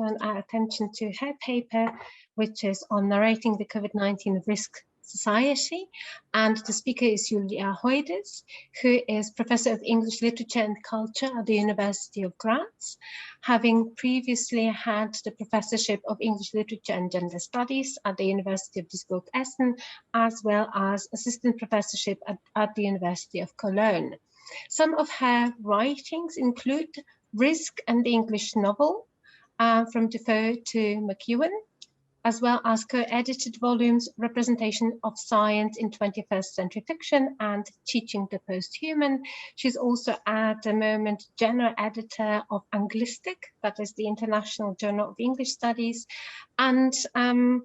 turn our attention to her paper, which is on narrating the COVID-19 risk society. And the speaker is Julia Hoydis, who is Professor of English Literature and Culture at the University of Graz, having previously had the Professorship of English Literature and Gender Studies at the University of Duisburg-Essen, as well as Assistant Professorship at the University of Cologne. Some of her writings include Risk and the English Novel, from Defoe to McEwan, as well as co-edited volumes, Representation of Science in 21st Century Fiction and Teaching the Posthuman. She's also at the moment general editor of Anglistic, that is the International Journal of English Studies. And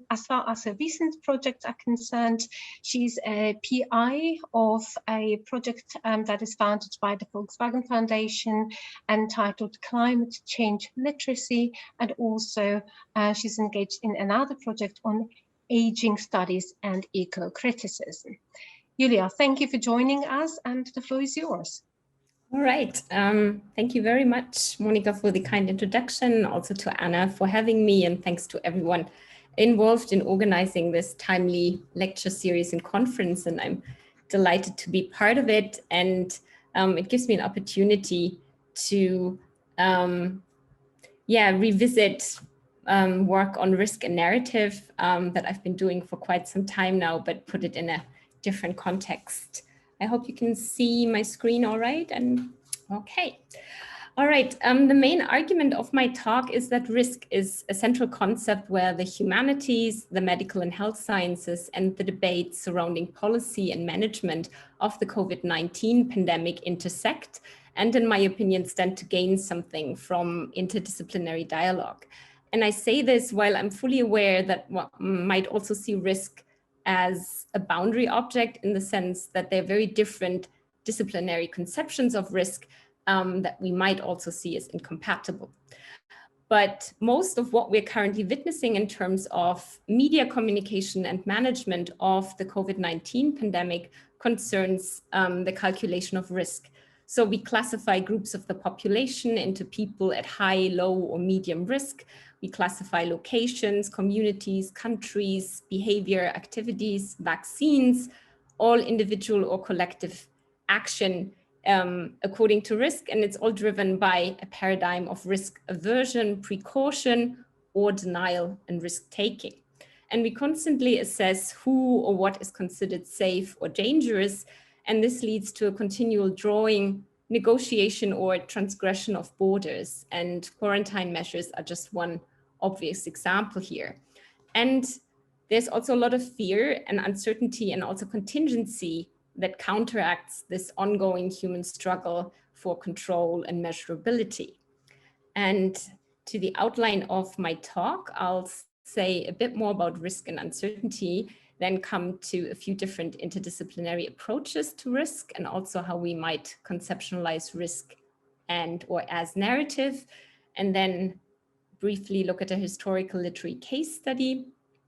as far as her recent projects are concerned, she's a PI of a project that is funded by the Volkswagen Foundation entitled Climate Change Literacy, and also she's engaged in another project on aging studies and eco-criticism. Julia, thank you for joining us, and the floor is yours. All right. Thank you very much, Monika, for the kind introduction, also to Anna for having me, and thanks to everyone involved in organizing this timely lecture series and conference. And I'm delighted to be part of it. And it gives me an opportunity to revisit work on risk and narrative that I've been doing for quite some time now, but put it in a different context. I hope you can see my screen all right. And okay. All right. The main argument of my talk is that risk is a central concept where the humanities, the medical and health sciences, and the debates surrounding policy and management of the COVID-19 pandemic intersect, and in my opinion, stand to gain something from interdisciplinary dialogue. And I say this while I'm fully aware that one might also see risk as a boundary object, in the sense that they're very different disciplinary conceptions of risk that we might also see as incompatible. But most of what we're currently witnessing in terms of media communication and management of the COVID-19 pandemic concerns the calculation of risk. So we classify groups of the population into people at high, low, or medium risk. We classify locations, communities, countries, behavior, activities, vaccines, all individual or collective action according to risk. And it's all driven by a paradigm of risk aversion, precaution, or denial and risk taking. And we constantly assess who or what is considered safe or dangerous. And this leads to a continual drawing, negotiation, or transgression of borders. And quarantine measures are just one obvious example here. And there's also a lot of fear and uncertainty and also contingency that counteracts this ongoing human struggle for control and measurability. And to the outline of my talk, I'll say a bit more about risk and uncertainty, then come to a few different interdisciplinary approaches to risk, and also how we might conceptualize risk and or as narrative, and then briefly look at a historical literary case study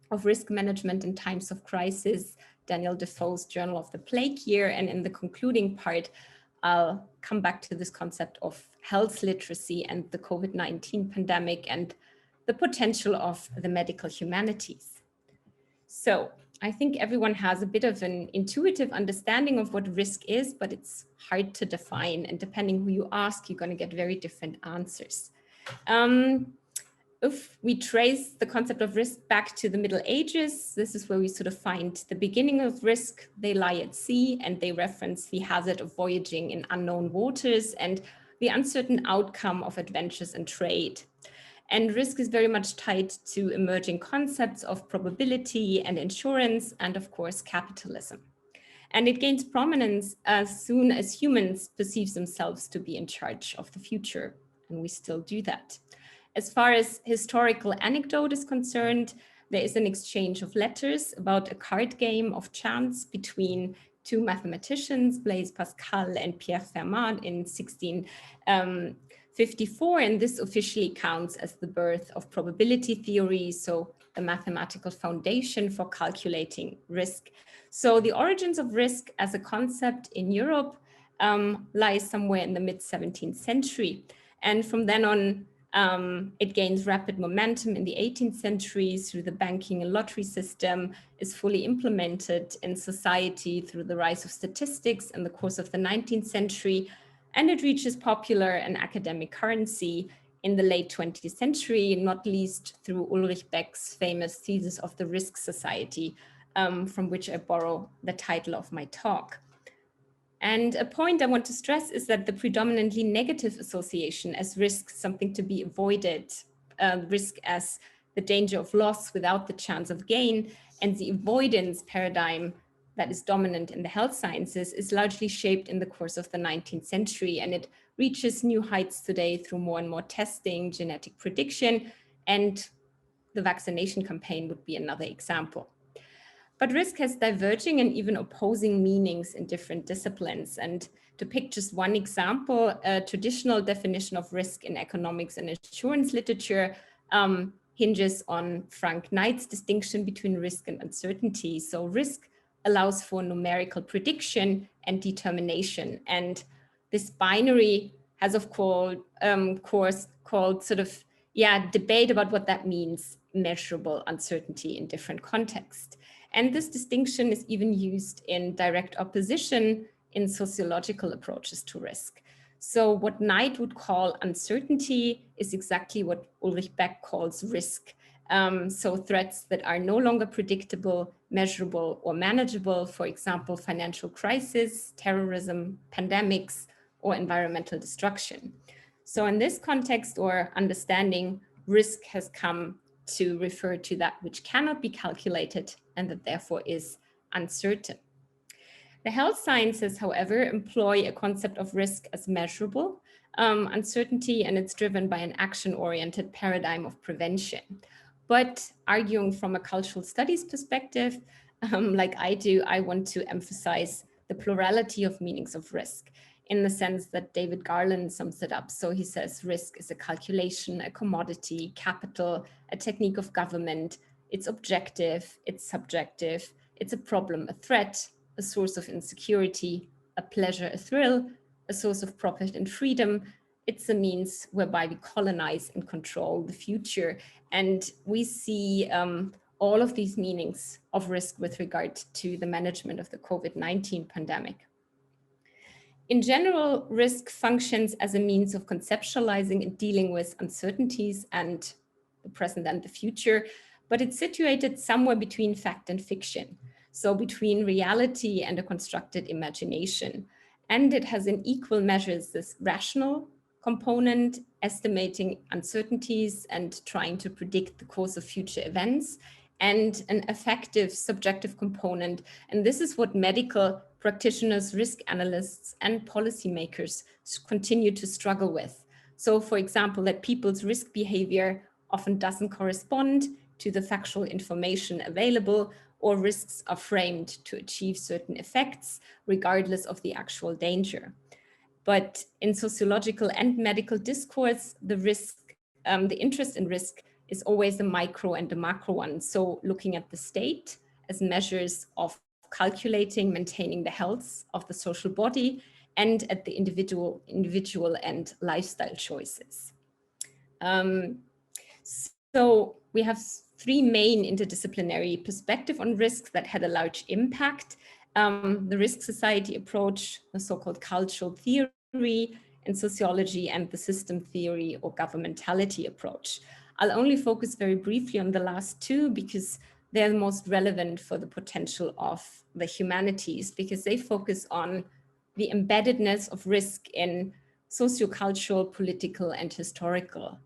of risk management in times of crisis, Daniel Defoe's Journal of the Plague Year. And in the concluding part, I'll come back to this concept of health literacy and the COVID-19 pandemic and the potential of the medical humanities. So I think everyone has a bit of an intuitive understanding of what risk is, but it's hard to define. And depending who you ask, you're going to get very different answers. If we trace the concept of risk back to the Middle Ages, this is where we sort of find the beginning of risk. They lie at sea and they reference the hazard of voyaging in unknown waters and the uncertain outcome of adventures and trade. And risk is very much tied to emerging concepts of probability and insurance, and of course, capitalism. And it gains prominence as soon as humans perceive themselves to be in charge of the future, and we still do that. As far as historical anecdote is concerned, there is an exchange of letters about a card game of chance between two mathematicians, Blaise Pascal and Pierre Fermat, in 1654, and this officially counts as the birth of probability theory, so the mathematical foundation for calculating risk. So the origins of risk as a concept in Europe lies somewhere in the mid-17th century. And from then on, It gains rapid momentum in the 18th century through the banking and lottery system, is fully implemented in society through the rise of statistics in the course of the 19th century, and it reaches popular and academic currency in the late 20th century, not least through Ulrich Beck's famous thesis of the risk society, from which I borrow the title of my talk. And a point I want to stress is that the predominantly negative association as risk, something to be avoided, risk as the danger of loss without the chance of gain, and the avoidance paradigm that is dominant in the health sciences is largely shaped in the course of the 19th century, and it reaches new heights today through more and more testing, genetic prediction, and the vaccination campaign would be another example. But risk has diverging and even opposing meanings in different disciplines. And to pick just one example, a traditional definition of risk in economics and insurance literature hinges on Frank Knight's distinction between risk and uncertainty. So risk allows for numerical prediction and determination. And this binary has, of course, called sort of, debate about what that means, measurable uncertainty in different contexts. And this distinction is even used in direct opposition in sociological approaches to risk. So what Knight would call uncertainty is exactly what Ulrich Beck calls risk. So threats that are no longer predictable, measurable, or manageable, for example, financial crisis, terrorism, pandemics, or environmental destruction. So in this context or understanding, risk has come to refer to that which cannot be calculated and that therefore is uncertain. The health sciences, however, employ a concept of risk as measurable uncertainty, and it's driven by an action-oriented paradigm of prevention. But arguing from a cultural studies perspective, like I do, I want to emphasize the plurality of meanings of risk, in the sense that David Gallen sums it up. So he says risk is a calculation, a commodity, capital, a technique of government. It's objective, it's subjective, it's a problem, a threat, a source of insecurity, a pleasure, a thrill, a source of profit and freedom. It's a means whereby we colonize and control the future. And we see all of these meanings of risk with regard to the management of the COVID-19 pandemic. In general, risk functions as a means of conceptualizing and dealing with uncertainties and the present and the future, but it's situated somewhere between fact and fiction. So between reality and a constructed imagination. And it has in equal measures this rational component, estimating uncertainties and trying to predict the course of future events, and an affective subjective component. And this is what medical practitioners, risk analysts, and policymakers continue to struggle with. So for example, that people's risk behavior often doesn't correspond to the factual information available, or risks are framed to achieve certain effects, regardless of the actual danger. But in sociological and medical discourse, the interest in risk is always the micro and the macro one. So looking at the state as measures of calculating, maintaining the health of the social body, and at the individual and lifestyle choices. So we have three main interdisciplinary perspectives on risk that had a large impact. The risk society approach, the so-called cultural theory in sociology, and the system theory or governmentality approach. I'll only focus very briefly on the last two because they're the most relevant for the potential of the humanities, because they focus on the embeddedness of risk in sociocultural, political, and historical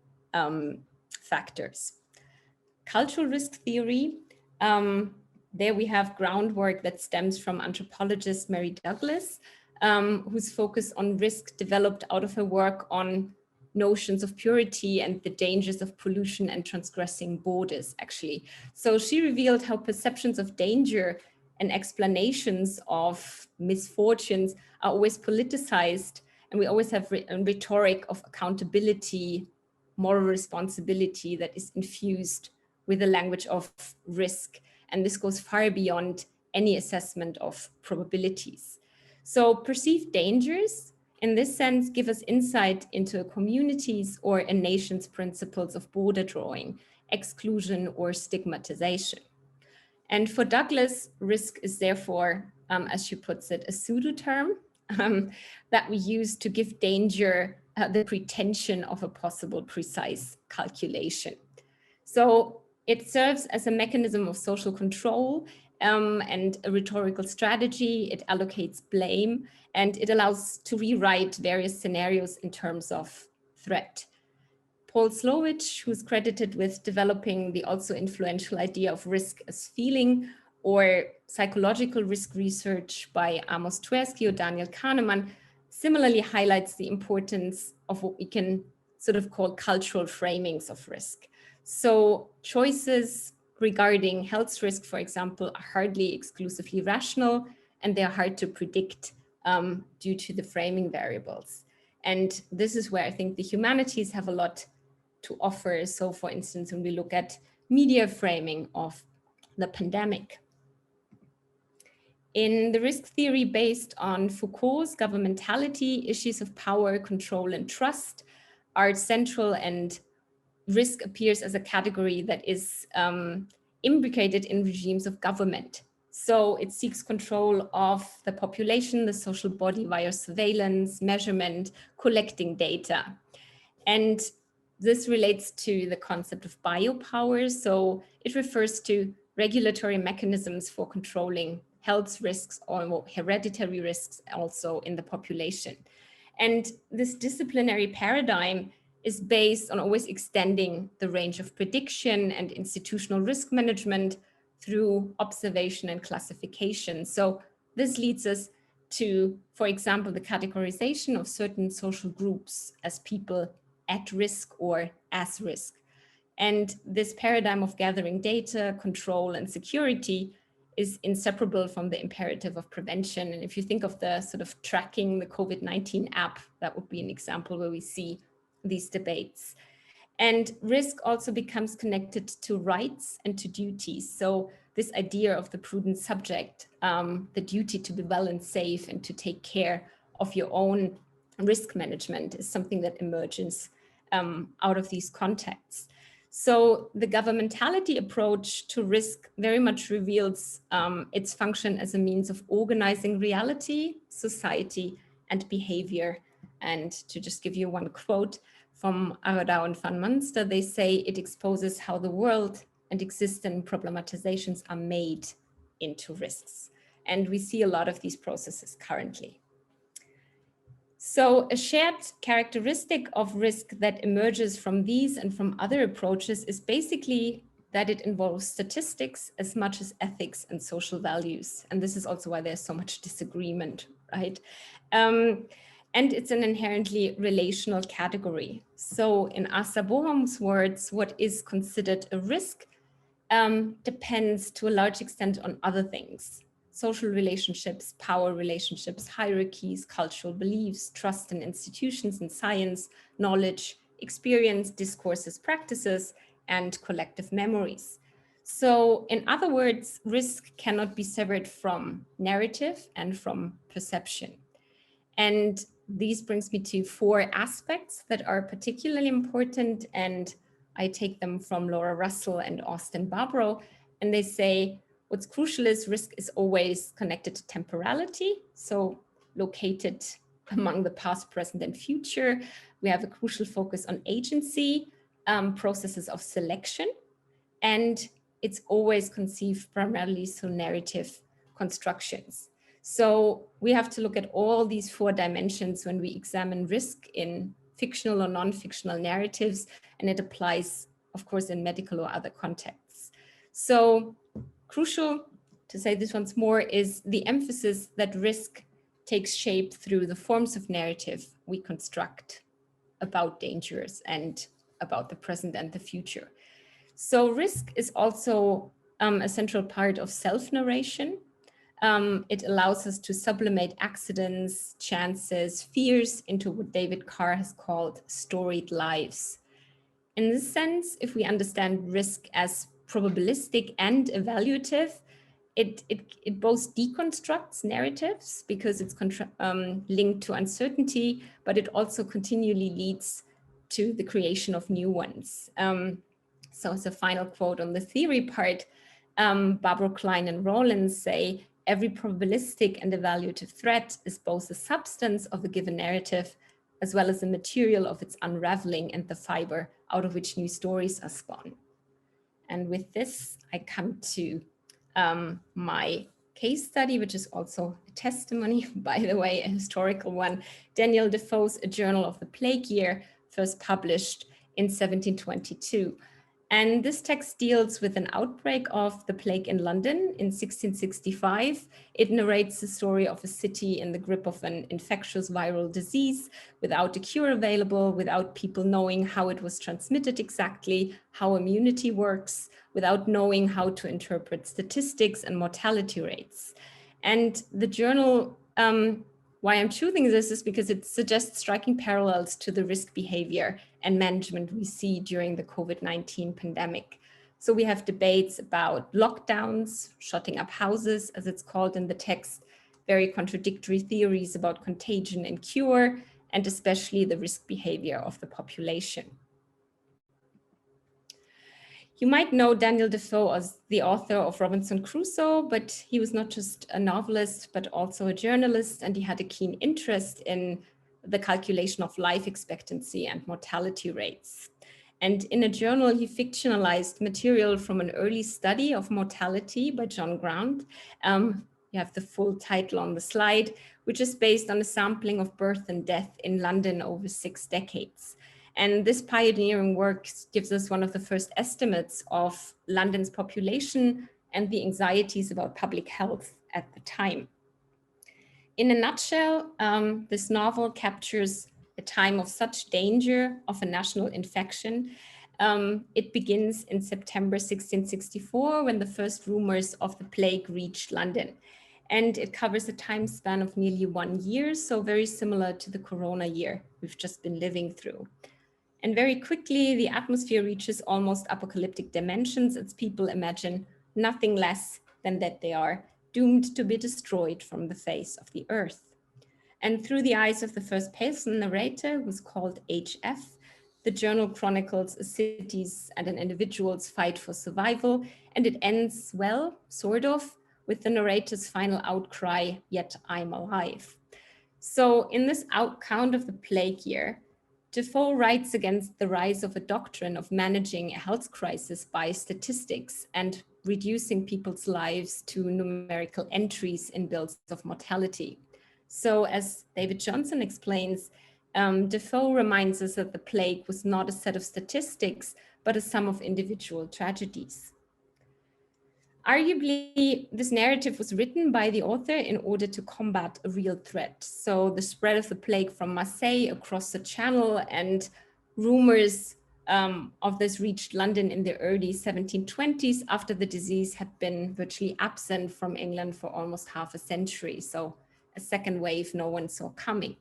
factors. Cultural risk theory, there we have groundwork that stems from anthropologist Mary Douglas, whose focus on risk developed out of her work on notions of purity and the dangers of pollution and transgressing borders, actually. So she revealed how perceptions of danger and explanations of misfortunes are always politicized, and we always have a rhetoric of accountability, moral responsibility that is infused with the language of risk. And this goes far beyond any assessment of probabilities. So perceived dangers in this sense, give us insight into a community's or a nation's principles of border drawing, exclusion, or stigmatization. And for Douglas, risk is therefore, as she puts it, a pseudo term that we use to give danger the pretension of a possible precise calculation. So it serves as a mechanism of social control and a rhetorical strategy. It allocates blame, and it allows to rewrite various scenarios in terms of threat. Paul Slovic, who's credited with developing the also influential idea of risk as feeling, or psychological risk research by Amos Tversky or Daniel Kahneman, similarly highlights the importance of what we can sort of call cultural framings of risk. So choices regarding health risk, for example, are hardly exclusively rational, and they are hard to predict due to the framing variables. And this is where I think the humanities have a lot to offer. So for instance, when we look at media framing of the pandemic. In the risk theory based on Foucault's governmentality, issues of power, control, and trust are central, and risk appears as a category that is imbricated in regimes of government. So it seeks control of the population, the social body via surveillance, measurement, collecting data. And this relates to the concept of biopower. So it refers to regulatory mechanisms for controlling health risks or hereditary risks also in the population. And this disciplinary paradigm is based on always extending the range of prediction and institutional risk management through observation and classification. So this leads us to, for example, the categorization of certain social groups as people at risk or as risk. And this paradigm of gathering data, control, and security is inseparable from the imperative of prevention. And if you think of the sort of tracking the COVID-19 app, that would be an example where we see these debates. And risk also becomes connected to rights and to duties. So this idea of the prudent subject, the duty to be well and safe and to take care of your own risk management is something that emerges out of these contexts. So the governmentality approach to risk very much reveals its function as a means of organizing reality, society, and behavior. And to just give you one quote from Aradau and van Munster, they say it exposes how the world and existing problematizations are made into risks. And we see a lot of these processes currently. So a shared characteristic of risk that emerges from these and from other approaches is basically that it involves statistics as much as ethics and social values. And this is also why there's so much disagreement, right? And it's an inherently relational category. So in Asa Bohm's words, what is considered a risk depends to a large extent on other things: social relationships, power relationships, hierarchies, cultural beliefs, trust in institutions and science, knowledge, experience, discourses, practices, and collective memories. So in other words, risk cannot be severed from narrative and from perception. And these brings me to 4 aspects that are particularly important, and I take them from Laura Russell and Austin Barbaro, and they say, what's crucial is risk is always connected to temporality, so located among the past, present, and future. We have a crucial focus on agency, processes of selection, and it's always conceived primarily through narrative constructions. So we have to look at all these 4 dimensions when we examine risk in fictional or non-fictional narratives, and it applies, of course, in medical or other contexts. So crucial, to say this once more, is the emphasis that risk takes shape through the forms of narrative we construct about dangers and about the present and the future. So risk is also a central part of self-narration. It allows us to sublimate accidents, chances, fears into what David Carr has called storied lives. In this sense, if we understand risk as probabilistic and evaluative, it both deconstructs narratives because it's linked to uncertainty, but it also continually leads to the creation of new ones. So as a final quote on the theory part, Barbara Klein and Rawlins say, every probabilistic and evaluative threat is both the substance of a given narrative as well as the material of its unraveling and the fiber out of which new stories are spun. And with this, I come to my case study, which is also a testimony, by the way, a historical one, Daniel Defoe's A Journal of the Plague Year, first published in 1722. And this text deals with an outbreak of the plague in London in 1665. It narrates the story of a city in the grip of an infectious viral disease without a cure available, without people knowing how it was transmitted exactly, how immunity works, without knowing how to interpret statistics and mortality rates. And the journal, why I'm choosing this is because it suggests striking parallels to the risk behavior and management we see during the COVID-19 pandemic. So we have debates about lockdowns, shutting up houses, as it's called in the text, very contradictory theories about contagion and cure, and especially the risk behavior of the population. You might know Daniel Defoe as the author of Robinson Crusoe, but he was not just a novelist, but also a journalist, and he had a keen interest in the calculation of life expectancy and mortality rates. And in a journal, he fictionalized material from an early study of mortality by John Grant. You have the full title on the slide, which is based on a sampling of birth and death in London over 6 decades. And this pioneering work gives us one of the first estimates of London's population and the anxieties about public health at the time. In a nutshell, this novel captures a time of such danger of a national infection. It begins in September 1664, when the first rumors of the plague reached London. And it covers a time span of nearly 1 year, so very similar to the corona year we've just been living through. And very quickly, the atmosphere reaches almost apocalyptic dimensions as people imagine nothing less than that they are doomed to be destroyed from the face of the earth. And through the eyes of the first person narrator, who's called HF, the journal chronicles a city's and an individual's fight for survival, and it ends well, sort of, with the narrator's final outcry, "Yet I'm alive." So in this account of the plague year, Defoe writes against the rise of a doctrine of managing a health crisis by statistics and reducing people's lives to numerical entries in bills of mortality. So as David Johnson explains, Defoe reminds us that the plague was not a set of statistics, but a sum of individual tragedies. Arguably, this narrative was written by the author in order to combat a real threat. So the spread of the plague from Marseille across the Channel, and rumors of this reached London in the early 1720s after the disease had been virtually absent from England for almost half a century. So a second wave no one saw coming.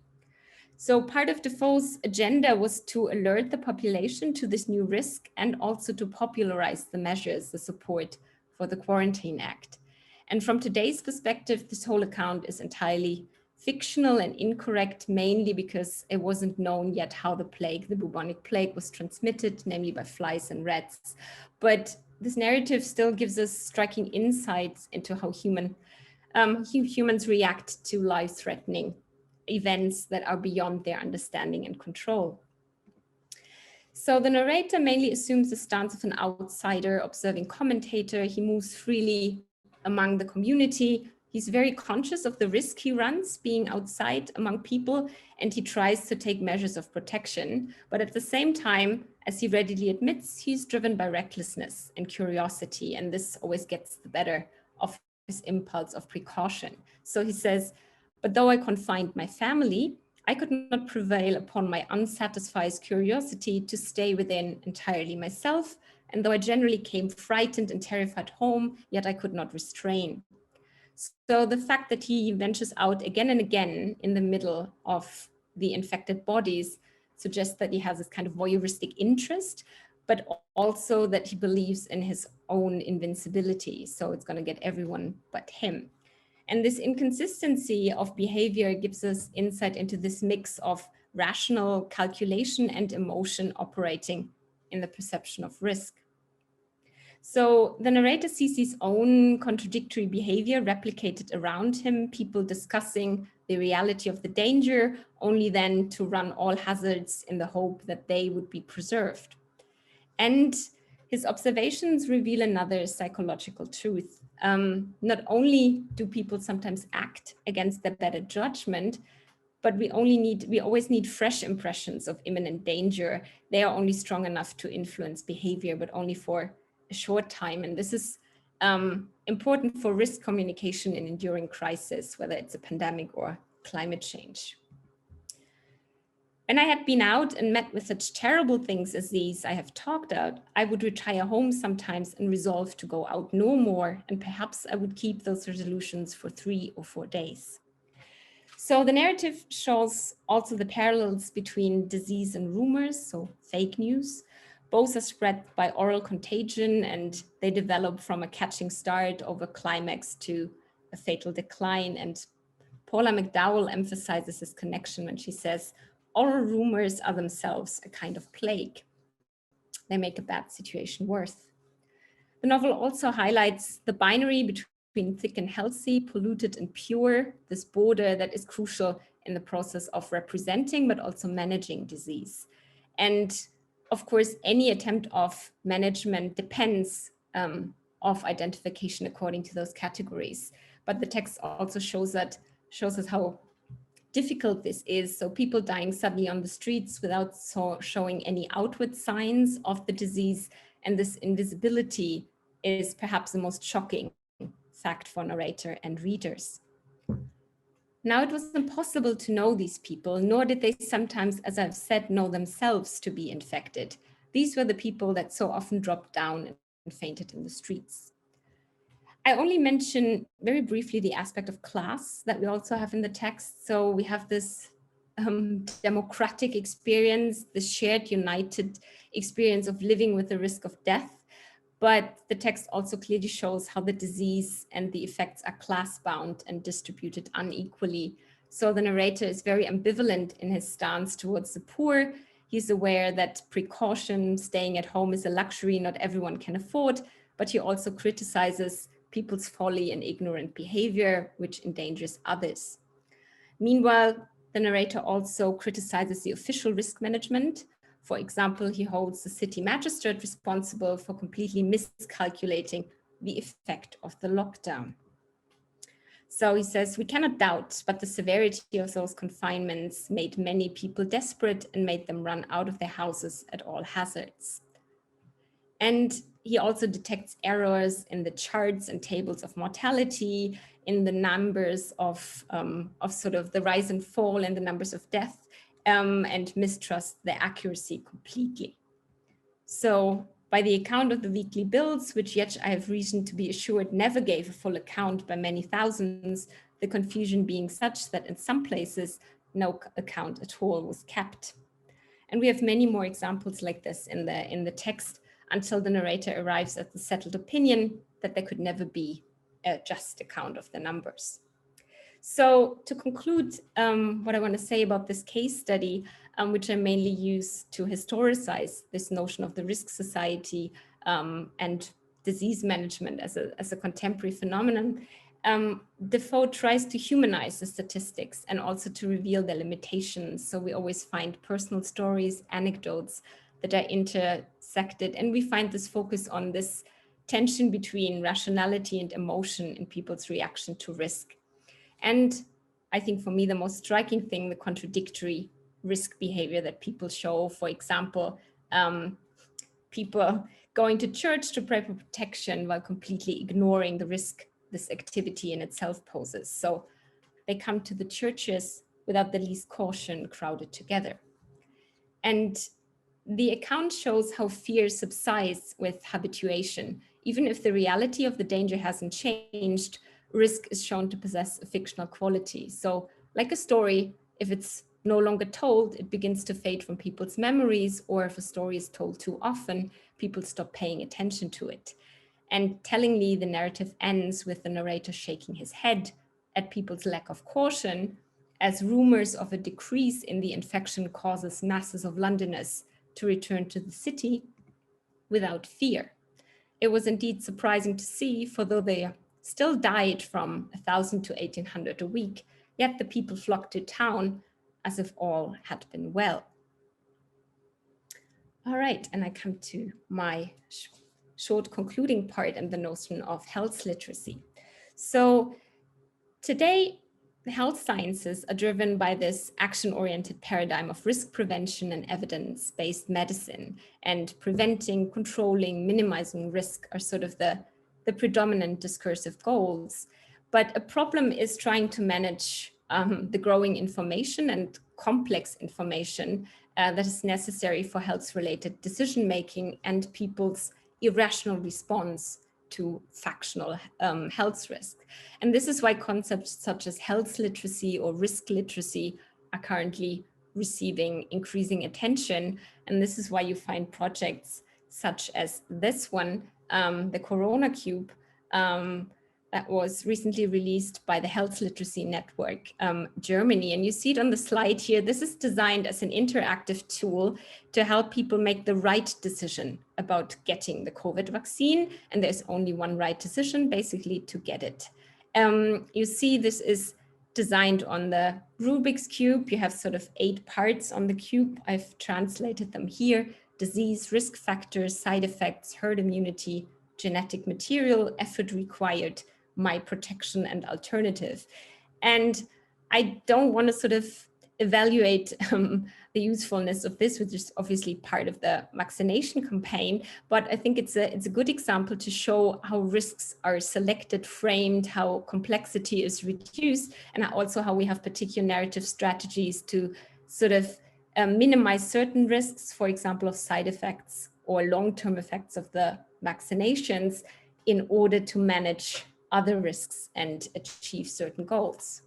So part of Defoe's agenda was to alert the population to this new risk and also to popularize the measures, the support for the Quarantine Act. And from today's perspective, this whole account is entirely fictional and incorrect, mainly because it wasn't known yet how the plague, the bubonic plague, was transmitted, namely by flies and rats. But this narrative still gives us striking insights into how humans react to life-threatening events that are beyond their understanding and control. So the narrator mainly assumes the stance of an outsider, observing commentator. He moves freely among the community. He's very conscious of the risk he runs being outside among people, and he tries to take measures of protection. But at the same time, as he readily admits, he's driven by recklessness and curiosity, and this always gets the better of his impulse of precaution. So he says, "But though I confined my family, I could not prevail upon my unsatisfied curiosity to stay within entirely myself, and though I generally came frightened and terrified home, yet I could not restrain." So the fact that he ventures out again and again in the middle of the infected bodies suggests that he has this kind of voyeuristic interest, but also that he believes in his own invincibility. So it's going to get everyone but him. And this inconsistency of behavior gives us insight into this mix of rational calculation and emotion operating in the perception of risk. So the narrator sees his own contradictory behavior replicated around him, people discussing the reality of the danger, only then to run all hazards in the hope that they would be preserved. And his observations reveal another psychological truth. Not only do people sometimes act against their better judgment, but we always need fresh impressions of imminent danger. They are only strong enough to influence behavior, but only for a short time. And this is important for risk communication in enduring crisis, whether it's a pandemic or climate change. When I had been out and met with such terrible things as these I have talked about, I would retire home sometimes and resolve to go out no more. And perhaps I would keep those resolutions for 3 or 4 days. So the narrative shows also the parallels between disease and rumors, so fake news. Both are spread by oral contagion, and they develop from a catching start over climax to a fatal decline. And Paula McDowell emphasizes this connection when she says, oral rumors are themselves a kind of plague. They make a bad situation worse. The novel also highlights the binary between thick and healthy, polluted and pure, this border that is crucial in the process of representing, but also managing disease. And of course, any attempt of management depends of identification according to those categories. But the text also shows us how difficult this is. So people dying suddenly on the streets without showing any outward signs of the disease, and this invisibility is perhaps the most shocking fact for narrator and readers. Now, it was impossible to know these people, nor did they sometimes, as I've said, know themselves to be infected. These were the people that so often dropped down and fainted in the streets. I only mention very briefly the aspect of class that we also have in the text. So we have this democratic experience, the shared united experience of living with the risk of death. But the text also clearly shows how the disease and the effects are class-bound and distributed unequally. So the narrator is very ambivalent in his stance towards the poor. He's aware that precaution, staying at home is a luxury not everyone can afford, but he also criticizes people's folly and ignorant behavior, which endangers others. Meanwhile, the narrator also criticizes the official risk management. For example, he holds the city magistrate responsible for completely miscalculating the effect of the lockdown. So he says, we cannot doubt, but the severity of those confinements made many people desperate and made them run out of their houses at all hazards. And he also detects errors in the charts and tables of mortality, in the numbers of sort of the rise and fall and the numbers of death, and mistrust their accuracy completely. So by the account of the weekly bills, which yet I have reason to be assured never gave a full account by many thousands, the confusion being such that in some places, no account at all was kept. And we have many more examples like this in the text, until the narrator arrives at the settled opinion that there could never be a just account of the numbers. So to conclude, what I want to say about this case study, which I mainly use to historicize this notion of the risk society and disease management as a contemporary phenomenon, Defoe tries to humanize the statistics and also to reveal their limitations. So we always find personal stories, anecdotes that are intersected, and we find this focus on this tension between rationality and emotion in people's reaction to risk. And I think for me, the most striking thing, the contradictory risk behavior that people show. For example, people going to church to pray for protection while completely ignoring the risk this activity in itself poses. So they come to the churches without the least caution, crowded together. And the account shows how fear subsides with habituation. Even if the reality of the danger hasn't changed, risk is shown to possess a fictional quality. So like a story, if it's no longer told, it begins to fade from people's memories, or if a story is told too often, people stop paying attention to it. And tellingly, the narrative ends with the narrator shaking his head at people's lack of caution, as rumors of a decrease in the infection causes masses of Londoners to return to the city without fear. It was indeed surprising to see, for though they still died from 1,000 to 1,800 a week, yet the people flocked to town as if all had been well. All right, and I come to my short concluding part and the notion of health literacy. So today, the health sciences are driven by this action-oriented paradigm of risk prevention and evidence-based medicine, and preventing, controlling, minimizing risk are sort of the predominant discursive goals. But a problem is trying to manage the growing information and complex information that is necessary for health-related decision-making and people's irrational response to factional health risk. And this is why concepts such as health literacy or risk literacy are currently receiving increasing attention. And this is why you find projects such as this one, the Corona Cube, that was recently released by the Health Literacy Network Germany. And you see it on the slide here. This is designed as an interactive tool to help people make the right decision about getting the COVID vaccine. And there's only one right decision, basically, to get it. You see this is designed on the Rubik's Cube. You have sort of 8 parts on the cube. I've translated them here: disease, risk factors, side effects, herd immunity, genetic material, effort required, my protection, and alternative. And I don't want to sort of evaluate the usefulness of this, which is obviously part of the vaccination campaign, but I think it's a good example to show how risks are selected, framed, how complexity is reduced, and also how we have particular narrative strategies to sort of minimize certain risks, for example, of side effects or long-term effects of the vaccinations, in order to manage other risks and achieve certain goals.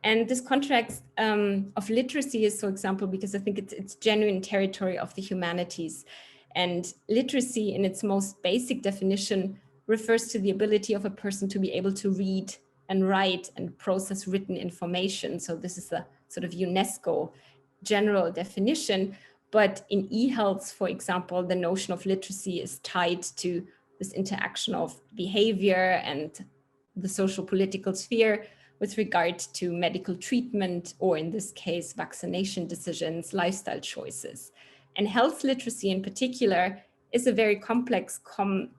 And this context of literacy is so example because I think it's genuine territory of the humanities. And literacy in its most basic definition refers to the ability of a person to be able to read and write and process written information. So this is a sort of UNESCO general definition. But in e-health, for example, the notion of literacy is tied to this interaction of behavior and the social political sphere with regard to medical treatment, or in this case, vaccination decisions, lifestyle choices. And health literacy in particular is a very complex concept,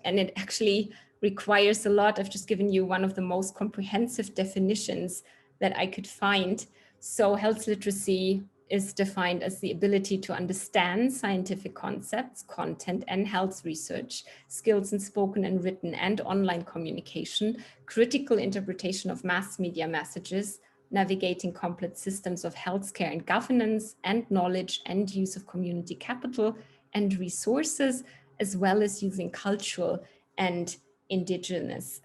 and it actually requires a lot. I've just given you one of the most comprehensive definitions that I could find. So health literacy is defined as the ability to understand scientific concepts, content, and health research, skills in spoken and written and online communication, critical interpretation of mass media messages, navigating complex systems of healthcare and governance, and knowledge and use of community capital and resources, as well as using cultural and indigenous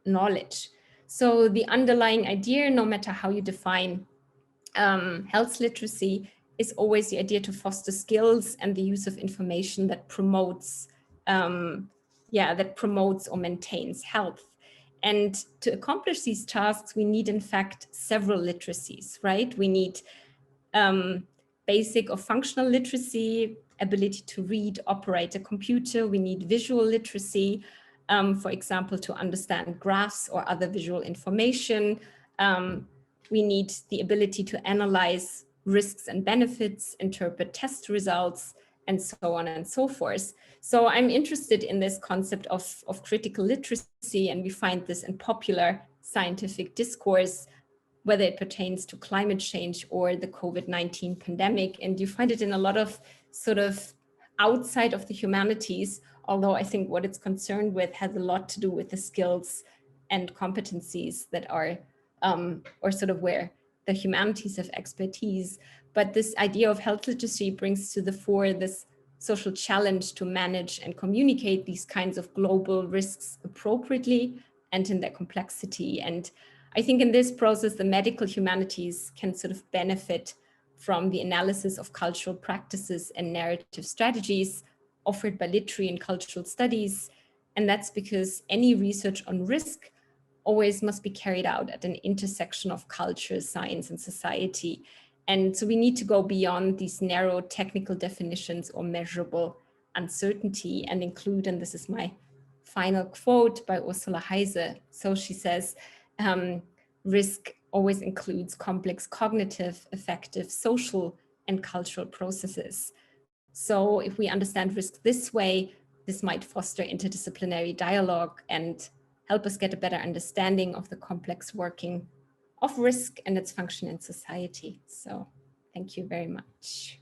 knowledge. So the underlying idea, no matter how you define health literacy, is always the idea to foster skills and the use of information that promotes, or maintains health. And to accomplish these tasks, we need, in fact, several literacies, right? We need basic or functional literacy, ability to read, operate a computer. We need visual literacy, for example, to understand graphs or other visual information. We need the ability to analyze risks and benefits, interpret test results, and so on and so forth. So I'm interested in this concept of critical literacy, and we find this in popular scientific discourse, whether it pertains to climate change or the COVID-19 pandemic. And you find it in a lot of sort of outside of the humanities, although I think what it's concerned with has a lot to do with the skills and competencies that are or sort of where the humanities have expertise. But this idea of health literacy brings to the fore this social challenge to manage and communicate these kinds of global risks appropriately and in their complexity. And I think in this process, the medical humanities can sort of benefit from the analysis of cultural practices and narrative strategies offered by literary and cultural studies. And that's because any research on risk always must be carried out at an intersection of culture, science, and society. And so we need to go beyond these narrow technical definitions or measurable uncertainty and include, and this is my final quote by Ursula Heise. So she says, risk always includes complex cognitive, affective, social, and cultural processes. So if we understand risk this way, this might foster interdisciplinary dialogue and help us get a better understanding of the complex working of risk and its function in society. So thank you very much.